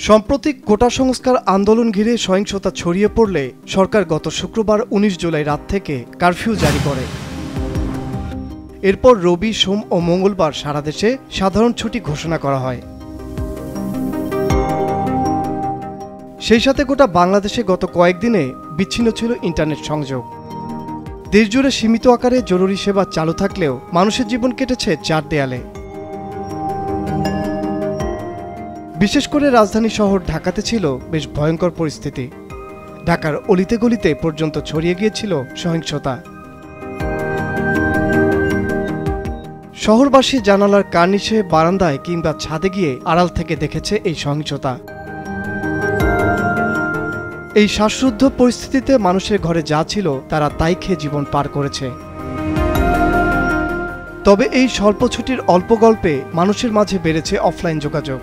সাম্প্রতিক কোটা সংস্কার আন্দোলন ঘিরে সহিংসতা ছড়িয়ে পড়লে সরকার গত শুক্রবার ১৯ জুলাই রাত থেকে কারফিউ জারি করে। এরপর রবি, সোম ও মঙ্গলবার সারা দেশে সাধারণ ছুটি ঘোষণা করা হয়। সেই সাথে গোটা বাংলাদেশে গত কয়েকদিনে বিচ্ছিন্ন ছিল ইন্টারনেট সংযোগ। দেশজুড়ে সীমিত আকারে জরুরি সেবা চালু থাকলেও মানুষের জীবন কেটেছে চার দেয়ালে। বিশেষ করে রাজধানী শহর ঢাকাতে ছিল বেশ ভয়ঙ্কর পরিস্থিতি। ঢাকার অলিতে গলিতে পর্যন্ত ছড়িয়ে গিয়েছিল সহিংসতা। শহরবাসী জানালার কার্নিশে, বারান্দায় কিংবা ছাদে গিয়ে আড়াল থেকে দেখেছে এই সহিংসতা। এই শ্বাসরুদ্ধ পরিস্থিতিতে মানুষের ঘরে যা ছিল তারা তাই খেয়ে জীবন পার করেছে। তবে এই স্বল্প ছুটির অল্প গল্পে মানুষের মাঝে বেড়েছে অফলাইন যোগাযোগ।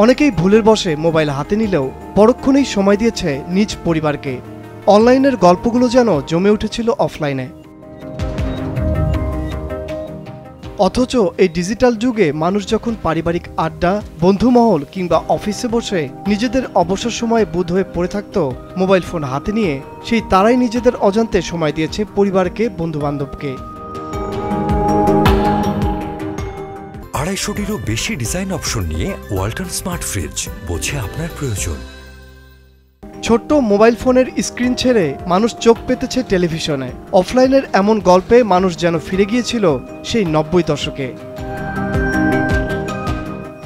অনেকেই ভুলের বশে মোবাইল হাতে নিলেও পরক্ষণেই সময় দিয়েছে নিজ পরিবারকে। অনলাইনের গল্পগুলো যেন জমে উঠেছিল অফলাইনে। অথচ এই ডিজিটাল যুগে মানুষ যখন পারিবারিক আড্ডা, বন্ধুমহল কিংবা অফিসে বসে নিজেদের অবসর সময়ে বুঁদ হয়ে পড়ে থাকত মোবাইল ফোন হাতে নিয়ে, সেই তারাই নিজেদের অজান্তে সময় দিয়েছে পরিবারকে, বন্ধুবান্ধবকে। ২৫০টিরও বেশি ডিজাইন অপশন নিয়ে ওয়ালটন স্মার্ট ফ্রিজ, বোঝে আপনার প্রয়োজন। ছোট্ট মোবাইল ফোনের স্ক্রিন ছেড়ে মানুষ চোখ পেতেছে টেলিভিশনে। অফলাইনের এমন গল্পে মানুষ যেন ফিরে গিয়েছিল সেই ৯০ দশকে।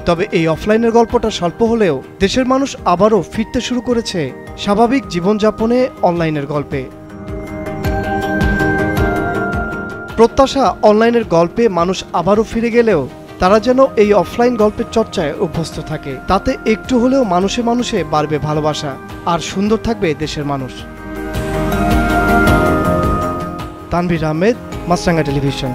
তবে এই অফলাইনের গল্পটা স্বল্প হলেও দেশের মানুষ আবারও ফিরতে শুরু করেছে স্বাভাবিক জীবনযাপনে অনলাইনের গল্পে। প্রত্যাশা, অনলাইনের গল্পে মানুষ আবারও ফিরে গেলেও তারা যেন এই অফলাইন গল্পের চর্চায় অভ্যস্ত থাকে। তাতে একটু হলেও মানুষে মানুষে বাড়বে ভালোবাসা, আর সুন্দর থাকবে দেশের মানুষ। তানভীর আহমেদ, মাছরাঙ্গা টেলিভিশন।